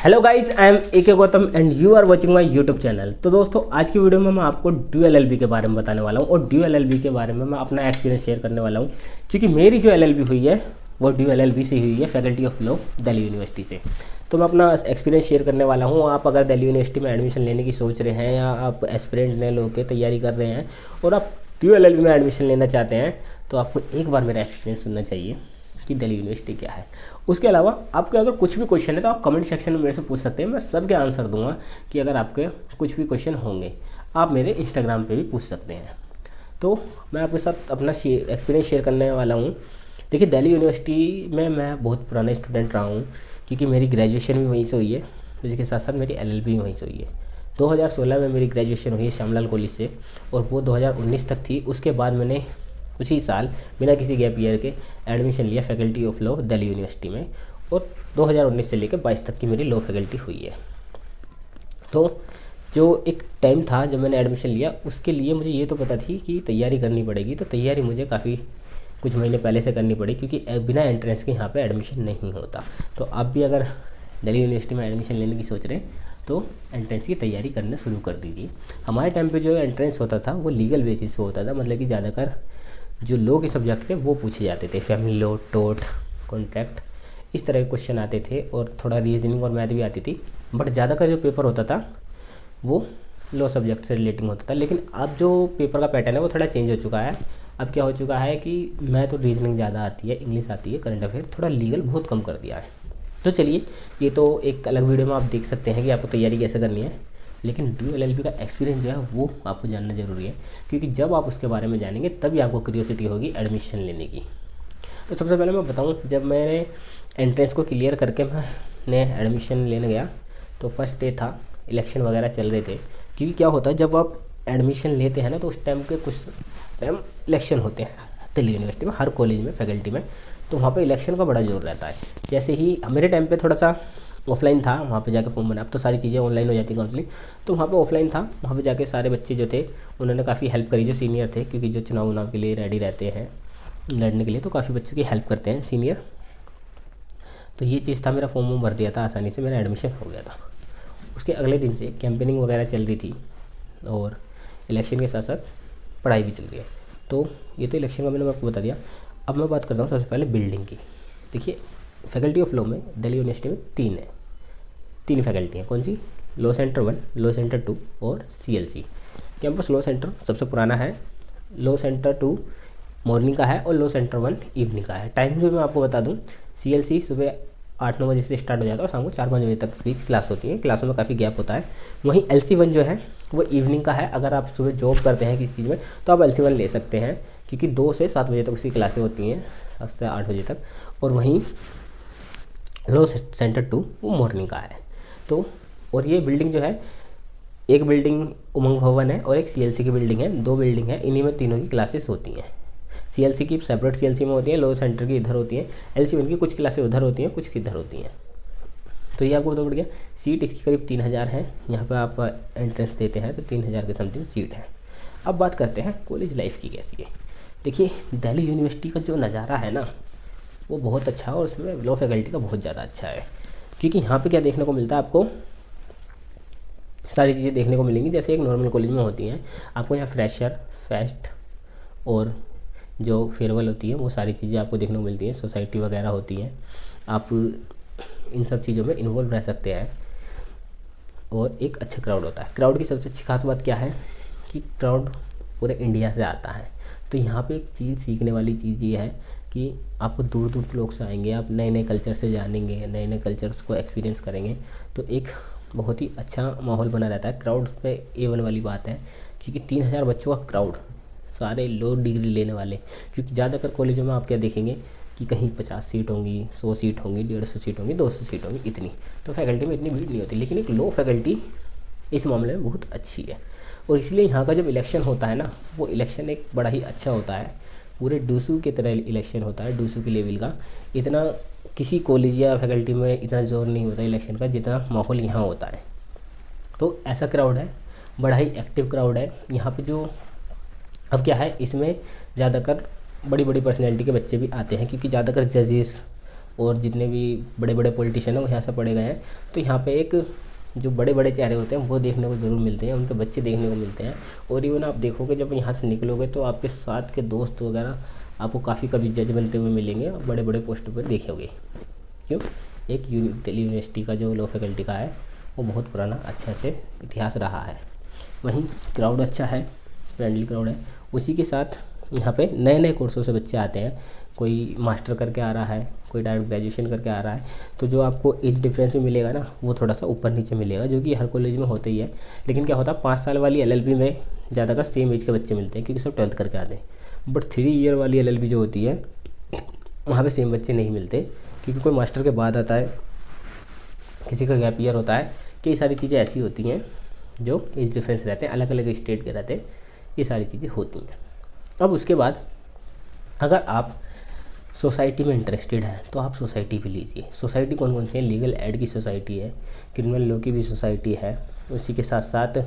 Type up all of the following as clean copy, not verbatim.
Hello guys, I am A K Gautam and you are watching my YouTube channel. तो दोस्तों, आज की video में मैं आपको ड्यू एलएलबी के बारे में बताने वाला हूं और ड्यू एलएलबी के बारे में मैं अपना एक्सपीरियंस शेयर करने वाला हूं, क्योंकि मेरी जो एलएलबी हुई है वो ड्यू एलएलबी से हुई है, faculty of law Delhi university से। तो मैं अपना एक्सपीरियंस शेयर करने वाला हूँ। आप अगर दिल्ली यूनिवर्सिटी में एडमिशन लेने की सोच रहे हैं या आप एस्पिरेंट ने लो के तैयारी कर रहे हैं और आप ड्यू एलएलबी में एडमिशन लेना चाहते हैं, तो आपको एक बार मेरा एक्सपीरियंस सुनना चाहिए कि दिल्ली यूनिवर्सिटी क्या है। उसके अलावा आपके अगर कुछ भी क्वेश्चन है तो आप कमेंट सेक्शन में मेरे से पूछ सकते हैं, मैं सबके आंसर दूंगा। कि अगर आपके कुछ भी क्वेश्चन होंगे आप मेरे इंस्टाग्राम पे भी पूछ सकते हैं। तो मैं आपके साथ अपना एक्सपीरियंस शेयर करने वाला हूँ। देखिए, दिल्ली यूनिवर्सिटी में मैं बहुत पुराना स्टूडेंट रहा हूँ, क्योंकि मेरी ग्रेजुएशन भी वहीं से हुई है, इसके साथ साथ मेरी एलएलबी भी वहीं से हुई है। 2016 में मेरी ग्रेजुएशन हुई है श्यामलाल कॉलेज से और वो 2019 तक थी। उसके बाद मैंने कुछ ही साल बिना किसी गैप ईयर के एडमिशन लिया faculty of law Delhi university में, और 2019 से लेकर 22 तक की मेरी लॉ फैकल्टी हुई है। तो जो एक टाइम था जब मैंने एडमिशन लिया, उसके लिए मुझे ये तो पता थी कि तैयारी करनी पड़ेगी। तो तैयारी मुझे काफ़ी कुछ महीने पहले से करनी पड़ी, क्योंकि बिना एंट्रेंस के यहाँ पे एडमिशन नहीं होता। तो आप भी अगर दिल्ली यूनिवर्सिटी में एडमिशन लेने की सोच रहे हैं तो एंट्रेंस की तैयारी करना शुरू कर दीजिए। हमारे टाइम पे जो एंट्रेंस होता था वो लीगल बेसिस पे होता था, मतलब कि ज़्यादातर जो लॉ के सब्जेक्ट थे वो पूछे जाते थे, फैमिली लॉ, टोर्ट, कॉन्ट्रैक्ट, इस तरह के क्वेश्चन आते थे और थोड़ा रीजनिंग और मैथ भी आती थी। बट ज़्यादातर जो पेपर होता था वो लॉ सब्जेक्ट से रिलेटिंग होता था। लेकिन अब जो पेपर का पैटर्न है वो थोड़ा चेंज हो चुका है। अब क्या हो चुका है कि मैथ और रीजनिंग ज़्यादा आती है, इंग्लिश आती है, करंट अफेयर, थोड़ा लीगल बहुत कम कर दिया है। तो चलिए, ये तो एक अलग वीडियो में आप देख सकते हैं कि आपको तैयारी कैसे करनी है। लेकिन ड्यू एलएलबी का एक्सपीरियंस जो है वो आपको जानना ज़रूरी है, क्योंकि जब आप उसके बारे में जानेंगे तभी आपको क्यूरियोसिटी होगी एडमिशन लेने की। तो सबसे पहले मैं बताऊं, जब मैंने एंट्रेंस को क्लियर करके मैंने एडमिशन लेने गया तो फर्स्ट डे था, इलेक्शन वगैरह चल रहे थे। क्योंकि क्या होता है, जब आप एडमिशन लेते हैं ना तो उस टाइम के कुछ टाइम इलेक्शन होते हैं दिल्ली यूनिवर्सिटी में, हर कॉलेज में, फैकल्टी में। तो वहाँ पे इलेक्शन का बड़ा जोर रहता है। जैसे ही मेरे टाइम पे थोड़ा सा ऑफलाइन था, वहाँ पे जाके फॉर्म बना। अब तो सारी चीज़ें ऑनलाइन हो जाती है काउंसलिंग, तो वहाँ पे ऑफलाइन था। वहाँ पे जाके सारे बच्चे जो थे उन्होंने काफ़ी हेल्प करी, जो सीनियर थे, क्योंकि जो चुनाव के लिए रेडी रहते हैं लड़ने के लिए, तो काफ़ी बच्चों की हेल्प करते हैं सीनियर। तो ये चीज़ था, मेरा फॉर्म भर दिया था आसानी से, मेरा एडमिशन हो गया था। उसके अगले दिन से कैंपेनिंग वगैरह चल रही थी और इलेक्शन के साथ साथ पढ़ाई भी चल रही है। तो ये तो इलेक्शन का मैंने आपको बता दिया। अब मैं बात करता हूँ सबसे पहले बिल्डिंग की। देखिए, फैकल्टी ऑफ लॉ में दिल्ली यूनिवर्सिटी में तीन फैकल्टी हैं। कौन सी? लॉ सेंटर 1, लॉ सेंटर 2 और CLC। कैंपस लॉ सेंटर सबसे पुराना है, लॉ सेंटर 2 मॉर्निंग का है और लॉ सेंटर 1 इवनिंग का है। टाइम भी मैं आपको बता दूं, CLC सुबह 8-9 बजे से स्टार्ट हो जाता है और शाम को 4-5 बजे तक बीच क्लास होती है। क्लासों में काफ़ी गैप होता है। वहीं LC1 जो है वो इवनिंग का है। अगर आप सुबह जॉब करते हैं किसी चीज़ में तो आप LC1 ले सकते हैं, क्योंकि 2 से 7 बजे तक उसकी क्लासें होती हैं, 7 से 8 बजे तक। और वहीं लॉ सेंटर 2 वो मॉर्निंग का है। तो और ये बिल्डिंग जो है, एक बिल्डिंग उमंग भवन है और एक CLC की बिल्डिंग है, 2 बिल्डिंग है। इन्हीं में तीनों की क्लासेस होती हैं। CLC की सेपरेट CLC में होती है, लॉ सेंटर की इधर होती है, LC1 की कुछ क्लासेस उधर होती हैं, कुछ इधर होती हैं। तो ये आपको पता पड़ गया। सीट इसकी करीब 3000 है। यहाँ पर आप एंट्रेंस देते हैं तो 3000 के समथिंग सीट है। अब बात करते हैं कॉलेज लाइफ की कैसी है। देखिए, दिल्ली यूनिवर्सिटी का जो नज़ारा है ना वो बहुत अच्छा है और उसमें लॉ फैकल्टी का बहुत ज़्यादा अच्छा है। क्योंकि यहाँ पे क्या देखने को मिलता है, आपको सारी चीज़ें देखने को मिलेंगी जैसे एक नॉर्मल कॉलेज में होती हैं। आपको यहाँ फ्रेशर, फेस्ट और जो फेयरवेल होती है वो सारी चीज़ें आपको देखने को मिलती हैं। सोसाइटी वगैरह होती हैं, आप इन सब चीज़ों में इन्वॉल्व रह सकते हैं। और एक अच्छा क्राउड होता है। क्राउड की सबसे अच्छी खास बात क्या है कि क्राउड पूरे इंडिया से आता है। तो यहाँ पे एक चीज़ सीखने वाली चीज़ ये है कि आपको दूर दूर से लोग से आएंगे, आप नए नए कल्चर से जानेंगे, नए नए कल्चर्स को एक्सपीरियंस करेंगे। तो एक बहुत ही अच्छा माहौल बना रहता है। क्राउड पे A1 वाली बात है, क्योंकि 3000 बच्चों का क्राउड, सारे लो डिग्री लेने वाले। क्योंकि ज़्यादातर कॉलेजों में आप क्या देखेंगे कि कहीं 50 सीट होंगी, 100 सीट होंगी, 150 सीट होंगी, 200 सीट होंगी, इतनी। तो फैकल्टी में इतनी भीड़ नहीं होती। लेकिन एक लो फैकल्टी इस मामले में बहुत अच्छी है। और इसलिए यहाँ का जब इलेक्शन होता है ना, वो इलेक्शन एक बड़ा ही अच्छा होता है। पूरे डूसू की तरह इलेक्शन होता है, डूसू की लेवल का। इतना किसी कॉलेज या फैकल्टी में इतना जोर नहीं होता इलेक्शन का जितना माहौल यहाँ होता है। तो ऐसा क्राउड है, बड़ा ही एक्टिव क्राउड है यहाँ पे। जो अब क्या है, इसमें ज़्यादातर बड़ी बड़ी पर्सनैलिटी के बच्चे भी आते हैं, क्योंकि ज़्यादातर जजेस और जितने भी बड़े बड़े पॉलिटिशियन हैं वो यहाँ से पढ़े गए हैं। तो यहाँ पे एक जो बड़े बड़े चेहरे होते हैं वो देखने को ज़रूर मिलते हैं, उनके बच्चे देखने को मिलते हैं। और इवन आप देखोगे जब यहाँ से निकलोगे तो आपके साथ के दोस्त वगैरह आपको काफ़ी कभी जज बनते हुए मिलेंगे और बड़े बड़े पोस्ट पर देखोगे। क्यों? एक दिल्ली यूनिवर्सिटी का जो लॉ फैकल्टी का है वो बहुत पुराना अच्छा से इतिहास रहा है। वहीं क्राउड अच्छा है, फ्रेंडली क्राउड है। उसी के साथ यहाँ पे नए नए कोर्सों से बच्चे आते हैं, कोई मास्टर करके आ रहा है, कोई डायरेक्ट ग्रेजुएशन करके आ रहा है। तो जो आपको एज डिफरेंस में मिलेगा ना वो थोड़ा सा ऊपर नीचे मिलेगा, जो कि हर कॉलेज में होता ही है। लेकिन क्या होता है 5 साल वाली LLB में ज़्यादातर सेम एज के बच्चे मिलते हैं क्योंकि सब 12th करके आते हैं। बट 3 ईयर वाली LLB जो होती है वहाँ पे सेम बच्चे नहीं मिलते, क्योंकि कोई मास्टर के बाद आता है, किसी का गैप ईयर होता है। कई सारी चीज़ें ऐसी होती हैं जो एज डिफरेंस रहते हैं, अलग अलग स्टेट के रहते हैं, ये सारी चीज़ें होती हैं। अब उसके बाद अगर आप सोसाइटी में इंटरेस्टेड है तो आप सोसाइटी भी लीजिए। सोसाइटी कौन कौन सी है? लीगल एड की सोसाइटी है, क्रिमिनल लॉ की भी सोसाइटी है, उसी के साथ साथ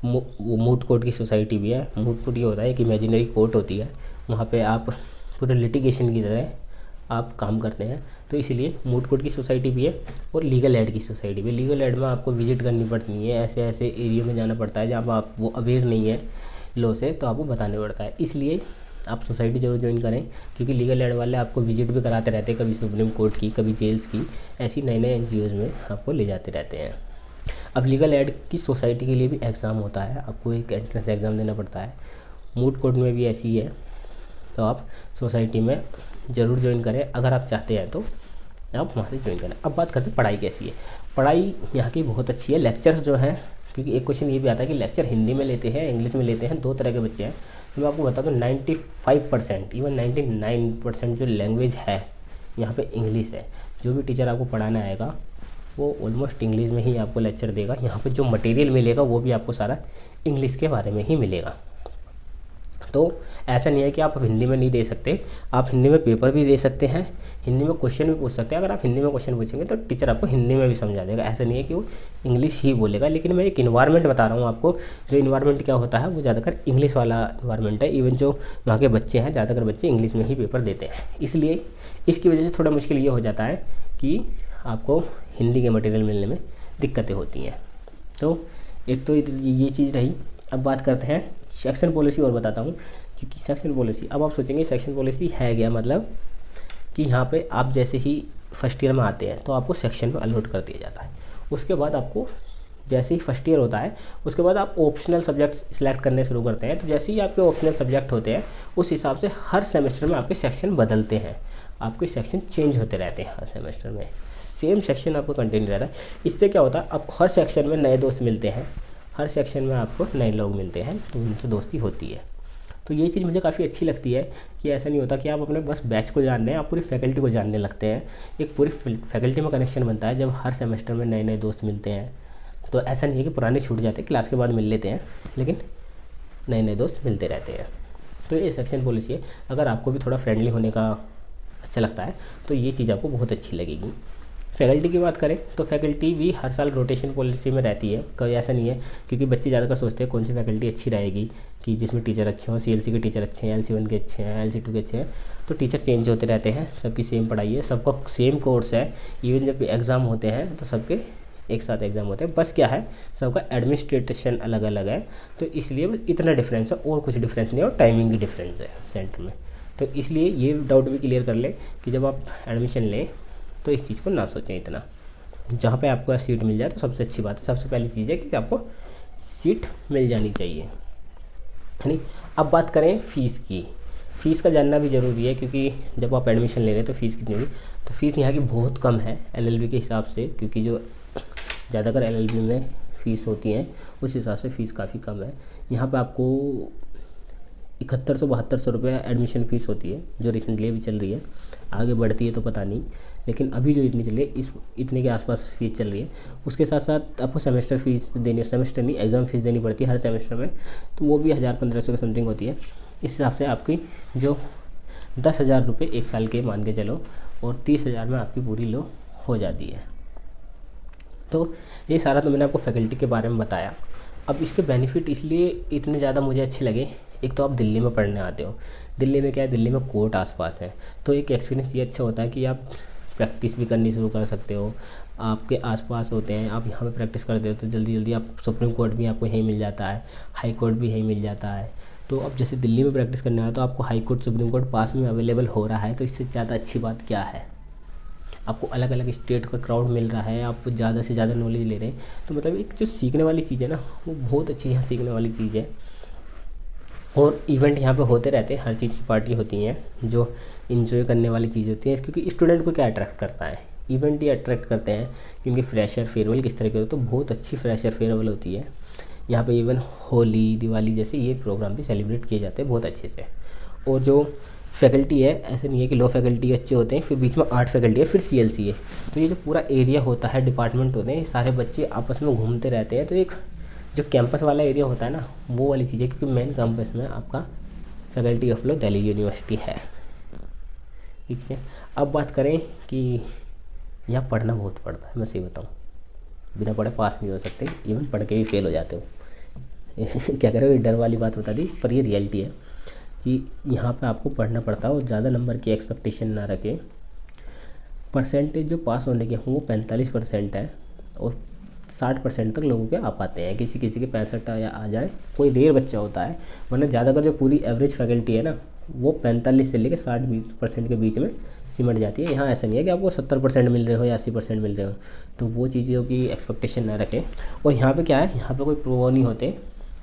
मूट कोर्ट की सोसाइटी भी है। मूट कोर्ट ये होता है एक इमेजिनरी कोर्ट होती है, वहाँ पे आप पूरे लिटिगेशन की तरह आप काम करते हैं, तो इसलिए मूट कोर्ट की सोसाइटी भी है। और लीगल एड की सोसाइटी भी। लीगल एड में आपको विजिट करनी पड़ती है, ऐसे ऐसे एरिया में जाना पड़ता है जहाँ आप वो अवेयर नहीं है लॉ से, तो आपको बताने पड़ता है। इसलिए आप सोसाइटी जरूर ज्वाइन करें, क्योंकि लीगल एड वाले आपको विजिट भी कराते रहते हैं, कभी सुप्रीम कोर्ट की, कभी जेल्स की, ऐसी नए नए NGOs में आपको ले जाते रहते हैं। अब लीगल एड की सोसाइटी के लिए भी एग्ज़ाम होता है, आपको एक एंट्रेंस एग्ज़ाम देना पड़ता है। मूट कोर्ट में भी ऐसी है, तो आप सोसाइटी में ज़रूर ज्वाइन करें अगर आप चाहते हैं तो आप वहाँ से ज्वाइन करें। अब बात करते हैं पढ़ाई कैसी है। पढ़ाई यहाँ की बहुत अच्छी है। लेक्चर्स जो हैं, क्योंकि एक क्वेश्चन ये भी आता है कि लेक्चर हिंदी में लेते हैं इंग्लिश में लेते हैं, 2 तरह के बच्चे हैं। तो मैं आपको बता दूँ 95% इवन 99% जो लैंग्वेज है यहाँ पे इंग्लिश है। जो भी टीचर आपको पढ़ाना आएगा वो ऑलमोस्ट इंग्लिश में ही आपको लेक्चर देगा। यहाँ पे जो मटेरियल मिलेगा वो भी आपको सारा इंग्लिश के बारे में ही मिलेगा। तो ऐसा नहीं है कि आप हिंदी में नहीं दे सकते, आप हिंदी में पेपर भी दे सकते हैं, हिंदी में क्वेश्चन भी पूछ सकते हैं। अगर आप हिंदी में क्वेश्चन पूछेंगे तो टीचर आपको हिंदी में भी समझा देगा, ऐसा नहीं है कि वो इंग्लिश ही बोलेगा। लेकिन मैं एक इन्वायरमेंट बता रहा हूँ आपको, जो इन्वायरमेंट क्या होता है वो ज़्यादातर इंग्लिश वाला इन्वायरमेंट है। इवन जो वहाँ के बच्चे हैं ज़्यादातर बच्चे इंग्लिश में ही पेपर देते हैं, इसलिए इसकी वजह से थोड़ा मुश्किल ये हो जाता है कि आपको हिंदी के मटेरियल मिलने में दिक्कतें होती हैं। तो एक तो ये चीज़ रही। अब बात करते हैं सेक्शन पॉलिसी और बताता हूँ, क्योंकि सेक्शन पॉलिसी, अब आप सोचेंगे सेक्शन पॉलिसी है क्या, मतलब कि यहाँ पे आप जैसे ही फर्स्ट ईयर में आते हैं तो आपको सेक्शन में अलॉट कर दिया जाता है। उसके बाद आपको जैसे ही फर्स्ट ईयर होता है उसके बाद आप ऑप्शनल सब्जेक्ट सिलेक्ट करने शुरू करते हैं। तो जैसे ही आपके ऑप्शनल सब्जेक्ट होते हैं उस हिसाब से हर सेमेस्टर में आपके सेक्शन बदलते हैं, आपके सेक्शन चेंज होते रहते हैं। हर सेमेस्टर में सेम सेक्शन आपको कंटिन्यू रहता है। इससे क्या होता है, अब हर सेक्शन में नए दोस्त मिलते हैं, हर सेक्शन में आपको नए लोग मिलते हैं, तो उनसे दोस्ती होती है। तो ये चीज़ मुझे काफ़ी अच्छी लगती है कि ऐसा नहीं होता कि आप अपने बस बैच को जान रहे हैं, आप पूरी फैकल्टी को जानने लगते हैं। एक पूरी फैकल्टी में कनेक्शन बनता है जब हर सेमेस्टर में नए नए दोस्त मिलते हैं। तो ऐसा नहीं है कि पुराने छूट जाते, क्लास के बाद मिल लेते हैं, लेकिन नए नए दोस्त मिलते रहते हैं। तो ये सेक्शन पॉलिसी है। अगर आपको भी थोड़ा फ्रेंडली होने का अच्छा लगता है तो ये चीज़ आपको बहुत अच्छी लगेगी। फैकल्टी की बात करें तो फैकल्टी भी हर साल रोटेशन पॉलिसी में रहती है, कोई ऐसा नहीं है, क्योंकि बच्चे ज़्यादातर सोचते हैं कौन सी फैकल्टी अच्छी रहेगी, कि जिसमें टीचर अच्छे हों। CLC के टीचर अच्छे हैं, LC1 के अच्छे हैं, LC2 के अच्छे हैं, तो टीचर चेंज होते रहते हैं। सबकी सेम पढ़ाई है, सबका सेम कोर्स है। इवन जब एग्ज़ाम होते हैं तो सबके एक साथ एग्ज़ाम होते हैं, बस क्या है सबका एडमिनिस्ट्रेशन अलग अलग है, तो इसलिए बस इतना डिफरेंस है, और कुछ डिफरेंस नहीं है। और टाइमिंग की डिफरेंस है सेंटर में, तो इसलिए ये डाउट भी क्लियर कर लें कि जब आप एडमिशन लें तो इस चीज़ को ना सोचें इतना। जहाँ पे आपको सीट मिल जाए तो सबसे अच्छी बात है, सबसे पहली चीज़ है कि आपको सीट मिल जानी चाहिए, है नहीं। अब बात करें फ़ीस की। फ़ीस का जानना भी ज़रूरी है, क्योंकि जब आप एडमिशन ले रहे हैं तो फ़ीस कितनी होगी। तो फ़ीस यहाँ की बहुत कम है LLB के हिसाब से, क्योंकि जो ज़्यादातर LLB में फ़ीस होती हैं उस हिसाब से फ़ीस काफ़ी कम है। यहाँ पे आपको 7100-7200 रुपये एडमिशन फ़ीस होती है, जो रिसेंटली अभी चल रही है। आगे बढ़ती है तो पता नहीं, लेकिन अभी जो इतनी चल रही है इतने के आसपास फ़ीस चल रही है। उसके साथ साथ आपको सेमेस्टर फ़ीस देनी, सेमेस्टर नहीं एग्ज़ाम फ़ीस देनी पड़ती है हर सेमेस्टर में, तो वो भी 1000-1500 के समथिंग होती है। इस हिसाब से आपकी जो 10,000 रुपये एक साल के मान के चलो, और 30,000 में आपकी पूरी लो हो जाती है। तो ये सारा तो मैंने आपको फैकल्टी के बारे में बताया। अब इसके बेनिफिट इसलिए इतने ज़्यादा मुझे अच्छे लगे, एक तो आप दिल्ली में पढ़ने आते हो, दिल्ली में क्या है, दिल्ली में कोर्ट आसपास है, तो एक एक्सपीरियंस ये अच्छा होता है कि आप प्रैक्टिस भी करनी शुरू कर सकते हो। आपके आसपास होते हैं, आप यहाँ पे प्रैक्टिस करते हो तो जल्दी जल्दी आप सुप्रीम कोर्ट भी आपको यहीं मिल जाता है, हाई कोर्ट भी यहीं मिल जाता है। तो अब जैसे दिल्ली में प्रैक्टिस करना है तो आपको हाई कोर्ट सुप्रीम कोर्ट पास में अवेलेबल हो रहा है, तो इससे ज़्यादा अच्छी बात क्या है। आपको अलग अलग स्टेट का क्राउड मिल रहा है, आप ज़्यादा से ज़्यादा नॉलेज ले रहे हैं। तो मतलब एक जो सीखने वाली चीज़ है ना, वो बहुत अच्छी यहाँ सीखने वाली चीज़ है। और इवेंट यहाँ पे होते रहते हैं, हर चीज़ की पार्टी होती हैं जो इन्जॉय करने वाली चीज़ होती है। क्योंकि स्टूडेंट को क्या अट्रैक्ट करता है, इवेंट ही अट्रैक्ट करते हैं। क्योंकि फ्रेशर फेयरवेल किस तरह के होते, तो बहुत अच्छी फ्रेशर फेयरवेल होती है यहाँ पे। इवन होली, दिवाली जैसे ये प्रोग्राम भी सेलिब्रेट किए जाते हैं बहुत अच्छे से। और जो फैकल्टी है, ऐसे नहीं है कि लो फैकल्टी अच्छे होते हैं, फिर बीच में आर्ट फैकल्टी है, फिर CLC है। तो ये जो पूरा एरिया होता है, डिपार्टमेंट होते हैं, सारे बच्चे आपस में घूमते रहते हैं। तो एक जो कैंपस वाला एरिया होता है ना, वो वाली चीज़ है। क्योंकि मेन कैंपस में आपका faculty of law Delhi university है, ठीक है। अब बात करें कि यहाँ पढ़ना बहुत पड़ता है, मैं सही बताऊँ, बिना पढ़े पास नहीं हो सकते, इवन पढ़ के भी फेल हो जाते हो। क्या करें, डर वाली बात बता दी, पर ये रियलिटी है कि यहाँ पे आपको पढ़ना पड़ता है। और ज़्यादा नंबर की एक्सपेक्टेशन ना रखें। परसेंटेज जो पास होने के हों वो 45% है, और 60% तक लोगों के आ पाते हैं। किसी किसी के 65 या आ जाए, कोई रेयर बच्चा होता है, वरना ज़्यादातर जो पूरी एवरेज फैकल्टी है ना, वो 45 से लेकर 60-20% के बीच में सिमट जाती है। यहाँ ऐसा नहीं है कि आपको 70% मिल रहे हो या 80% मिल रहे हो, तो वो चीज़ों की एक्सपेक्टेशन ना रखें। और यहाँ पे क्या है, यहाँ पे कोई प्रो नहीं होते,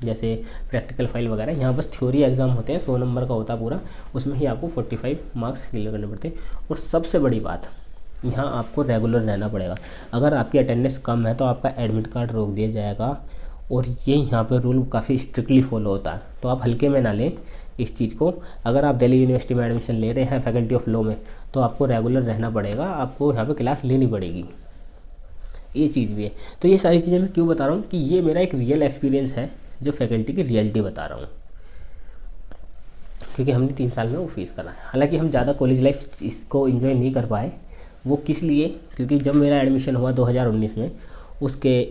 जैसे प्रैक्टिकल फाइल वगैरह। यहाँ बस थ्योरी एग्जाम होते हैं, 100 नंबर का होता है पूरा, उसमें ही आपको 45 मार्क्स क्लियर करने पड़ते हैं। और सबसे बड़ी बात, यहाँ आपको रेगुलर रहना पड़ेगा। अगर आपकी अटेंडेंस कम है तो आपका एडमिट कार्ड रोक दिया जाएगा। और ये यहाँ पे रूल काफ़ी स्ट्रिक्टली फॉलो होता है, तो आप हल्के में ना लें इस चीज़ को। अगर आप दिल्ली यूनिवर्सिटी में एडमिशन ले रहे हैं फैकल्टी ऑफ लॉ में, तो आपको रेगुलर रहना पड़ेगा, आपको यहाँ पे क्लास लेनी पड़ेगी, ये चीज़ भी है। तो ये सारी चीज़ें मैं क्यों बता रहा हूँ कि ये मेरा एक रियल एक्सपीरियंस है, जो फैकल्टी की रियलिटी बता रहा हूँ। क्योंकि हमने 3 साल में वो फेस करा है। हालांकि हम ज़्यादा कॉलेज लाइफ इसको एंजॉय नहीं कर पाए। वो किस लिए, क्योंकि जब मेरा एडमिशन हुआ 2019 में, उसके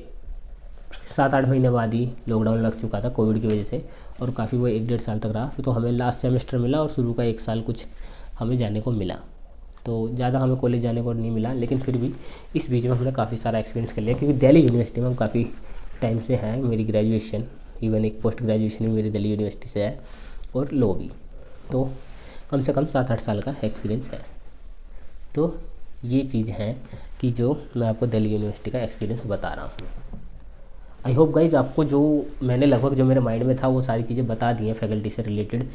7-8 महीने बाद ही लॉकडाउन लग चुका था कोविड की वजह से, और काफ़ी वो 1-1.5 साल तक रहा। फिर तो हमें लास्ट सेमेस्टर मिला और शुरू का 1 साल कुछ हमें जाने को मिला, तो ज़्यादा हमें कॉलेज जाने को नहीं मिला। लेकिन फिर भी इस बीच में हमने काफ़ी सारा एक्सपीरियंस कर लिया, क्योंकि दिल्ली यूनिवर्सिटी में हम काफ़ी टाइम से हैं। मेरी ग्रेजुएशन, इवन एक पोस्ट ग्रेजुएशन भी मेरी दिल्ली यूनिवर्सिटी से है, और लॉ भी, तो कम से कम 7-8 साल का एक्सपीरियंस है। तो ये चीज़ है कि जो मैं आपको दिल्ली यूनिवर्सिटी का एक्सपीरियंस बता रहा हूँ। आई होप गाइज आपको जो मैंने लगभग जो मेरे माइंड में था वो सारी चीज़ें बता दी हैं, फैकल्टी से रिलेटेड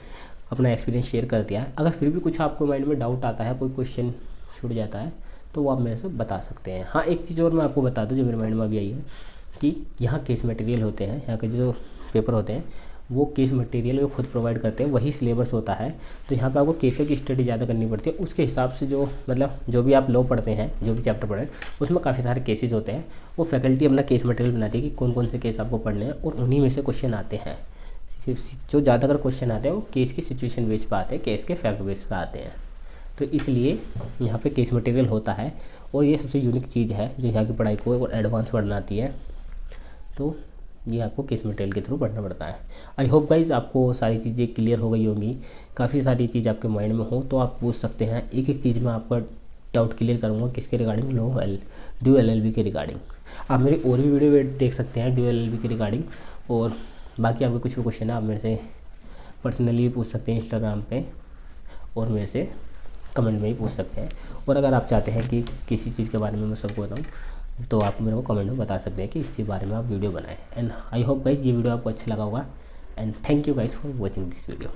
अपना एक्सपीरियंस शेयर कर दिया है। अगर फिर भी कुछ आपको माइंड में डाउट आता है, कोई क्वेश्चन छूट जाता है, तो वो आप मेरे से बता सकते हैं। हाँ, एक चीज़ और मैं आपको बता दूँ जो मेरे माइंड में अभी आई है, कि यहाँ केस मटेरियल होते हैं, यहाँ के जो पेपर होते हैं वो केस मटेरियल वो खुद प्रोवाइड करते हैं, वही सिलेबस होता है। तो यहाँ पे आपको केसों की स्टडी ज़्यादा करनी पड़ती है। उसके हिसाब से जो मतलब जो भी आप लॉ पढ़ते हैं, जो भी चैप्टर पढ़े, उसमें काफ़ी सारे केसेस होते हैं। वो फैकल्टी अपना केस मटेरियल बनाती है कि कौन कौन से केस आपको पढ़ने हैं, और उन्हीं में से क्वेश्चन आते हैं। जो ज़्यादातर क्वेश्चन आते हैं वो केस की सिचुएशन बेस पर आते हैं, केस के फैक्ट बेस पर आते हैं। तो इसलिए यहाँ पे केस मटेरियल होता है, और ये सबसे यूनिक चीज़ है जो यहाँ की पढ़ाई को और एडवांस बनाती है। तो ये आपको केस मटेरियल के थ्रू पढ़ना पड़ता है। आई होप गाइज आपको सारी चीज़ें क्लियर हो गई होंगी। काफ़ी सारी चीज़ आपके माइंड में हो तो आप पूछ सकते हैं, एक एक चीज़ में आपका डाउट क्लियर करूँगा। किसके रिगार्डिंग, ड्यू LLB के रिगार्डिंग। आप मेरी और भी वीडियो देख सकते हैं ड्यू LLB के रिगार्डिंग। और बाकी आपके कुछ भी क्वेश्चन है आप मेरे से पर्सनली भी पूछ सकते हैं इंस्टाग्राम पे, और मेरे से कमेंट में भी पूछ सकते हैं। और अगर आप चाहते हैं कि किसी चीज़ के बारे में मैं सबको बताऊँ, तो आप मेरे को कमेंट में बता सकते हैं कि इसी बारे में आप वीडियो बनाएं। एंड आई होप गाइज ये वीडियो आपको अच्छा लगा होगा। And thank you guys for watching this video.